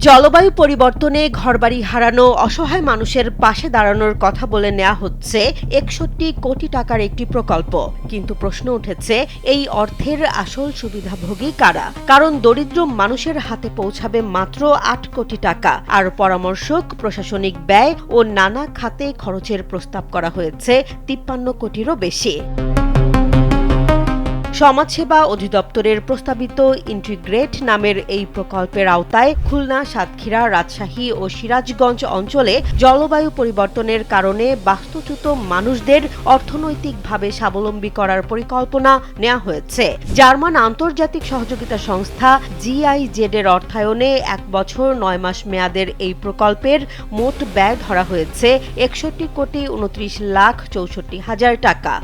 জলবায়ু পরিবর্তনে ঘরবাড়ি হারানো অসহায় মানুষের পাশে দাঁড়ানোর কথা বলে নেওয়া হচ্ছে ৬১ কোটি টাকার একটি প্রকল্প। কিন্তু প্রশ্ন উঠেছে, এই অর্থের আসল সুবিধাভোগী কারা? কারণ দরিদ্র মানুষের হাতে পৌঁছাবে মাত্র ৮ কোটি টাকা, আর পরামর্শক, প্রশাসনিক ব্যয় ও নানা খাতে খরচের প্রস্তাব করা হয়েছে ৫৩ কোটিরও বেশি। সমাজসেবা অধিদপ্তরের প্রস্তাবিত ইন্টিগ্রেট নামের এই প্রকল্পের আওতায় খুলনা, সাতক্ষীরা, রাজশাহী ও সিরাজগঞ্জ অঞ্চলে জলবায়ু পরিবর্তনের কারণে বাস্তুচ্যুত মানুষদের অর্থনৈতিকভাবে স্বাবলম্বী করার পরিকল্পনা নেওয়া হয়েছে। জার্মান আন্তর্জাতিক সহযোগিতা সংস্থা GIZ এর অর্থায়নে ১ বছর ৯ মাস মেয়াদের এই প্রকল্পের মোট ব্যয় ধরা হয়েছে ৬১,২৯,৬৪,০০০ টাকা।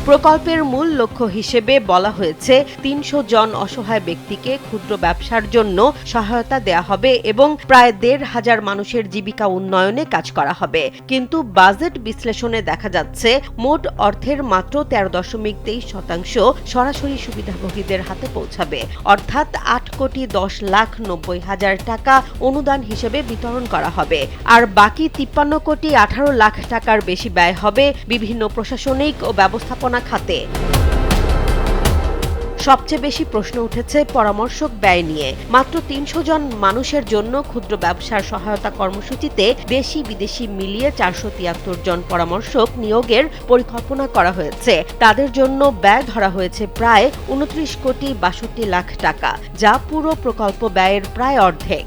প্রকল্পের মূল লক্ষ্য হিসেবে বলা হয়েছে ৩০০ জন অসহায় ব্যক্তিকে ক্ষুদ্র ব্যবসার জন্য সহায়তা দেয়া হবে এবং প্রায় ১৫০০ মানুষের জীবিকা উন্নয়নে কাজ করা হবে। কিন্তু বাজেট বিশ্লেষণে দেখা যাচ্ছে মোট অর্থের মাত্র ১৩.২৩% সরাসরি সুবিধাভোগীদের হাতে পৌঁছাবে, অর্থাৎ ৮,১০,৯০,০০০ টাকা অনুদান হিসেবে বিতরণ করা হবে। আর বাকি ৫৩,১৮,০০,০০০ টাকার বেশি ব্যয় হবে বিভিন্ন প্রশাসনিক ও ব্যবস্থাপনা খাতে। সবচেয়ে বেশি প্রশ্ন উঠেছে পরামর্শক ব্যয় নিয়ে। মাত্র ৩০০ জন মানুষের জন্য ক্ষুদ্র ব্যবসার সহায়তা কর্মসূচিতে দেশি বিদেশি মিলিয়ে ৪৭৩ জন পরামর্শক নিয়োগের পরিকল্পনা করা হয়েছে। তাদের জন্য ব্যয় ধরা হয়েছে প্রায় ২৯,৬২,০০,০০০ টাকা, যা পুরো প্রকল্প ব্যয়ের প্রায় অর্ধেক।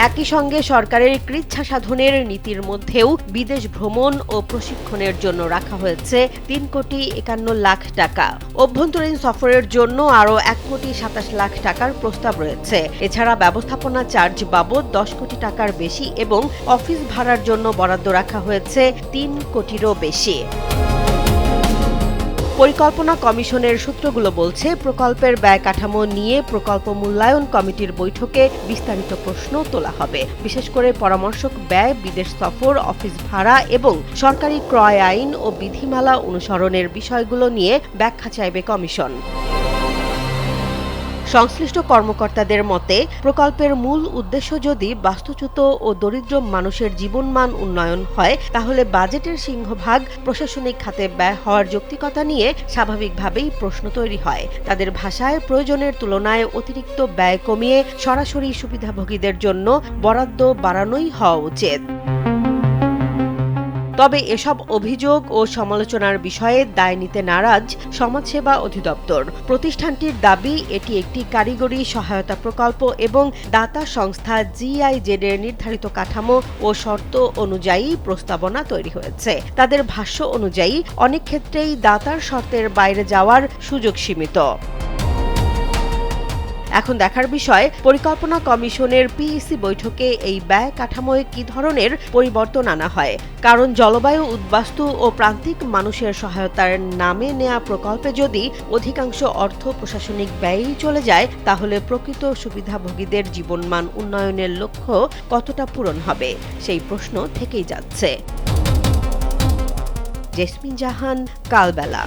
একই সঙ্গে সরকারের কৃচ্ছা সাধনের নীতির মধ্যেও বিদেশ ভ্রমণ ও প্রশিক্ষণের জন্য রাখা হয়েছে ৩,৫১,০০,০০০ টাকা। অভ্যন্তরীণ সফরের জন্য আরও ১,২৭,০০,০০০ টাকার প্রস্তাব রয়েছে। এছাড়া ব্যবস্থাপনা চার্জ বাবদ ১০ কোটি টাকার বেশি এবং অফিস ভাড়ার জন্য বরাদ্দ রাখা হয়েছে ৩ কোটিরও বেশি। পরিকল্পনা কমিশনের সূত্রগুলো বলছে, প্রকল্পের ব্যয় কাঠামো নিয়ে প্রকল্প মূল্যায়ন কমিটির বৈঠকে বিস্তারিত প্রশ্ন তোলা হবে। বিশেষ করে পরামর্শক ব্যয়, বিদেশ সফর, অফিস ভাড়া এবং সরকারি ক্রয় আইন ও বিধিমালা অনুসরণের বিষয়গুলো নিয়ে ব্যাখ্যা চাইবে কমিশন। সংশ্লিষ্ট কর্মকর্তাদের মতে, প্রকল্পের মূল উদ্দেশ্য যদি বাস্তুচ্যুত ও দরিদ্র মানুষের জীবনমান উন্নয়ন হয়, তাহলে বাজেটের সিংহভাগ প্রশাসনিক খাতে ব্যয় হওয়ার যৌক্তিকতা নিয়ে স্বাভাবিকভাবেই প্রশ্ন তৈরি হয়। তাদের ভাষায়, প্রয়োজনের তুলনায় অতিরিক্ত ব্যয় কমিয়ে সরাসরি সুবিধাভোগীদের জন্য বরাদ্দ বাড়ানোই হওয়া উচিত। তবে এসব অভিযোগ ও সমালোচনার বিষয়ে দায় নিতে নারাজ সমাজসেবা অধিদপ্তর। প্রতিষ্ঠানটির দাবি, এটি একটি কারিগরি সহায়তা প্রকল্প এবং দাতা সংস্থা GIZ এর নির্ধারিত কাঠামো ও শর্ত অনুযায়ী প্রস্তাবনা তৈরি হয়েছে। তাদের ভাষ্য অনুযায়ী অনেক ক্ষেত্রেই দাতার শর্তের বাইরে যাওয়ার সুযোগ সীমিত। এখন দেখার বিষয়, পরিকল্পনা কমিশনের PEC বৈঠকে এই ব্যয় কাঠামোয় কি ধরনের পরিবর্তন আনা হয়। কারণ জলবায়ু উদ্বাস্তু ও প্রান্তিক মানুষের সহায়তার নামে নেয়া প্রকল্পে যদি অধিকাংশ অর্থ প্রশাসনিক ব্যয়েই চলে যায়, তাহলে প্রকৃত সুবিধাভোগীদের জীবনমান উন্নয়নের লক্ষ্য কতটা পূরণ হবে, সেই প্রশ্ন থেকেই যাচ্ছে। জেসমিন জাহান, কালবেলা।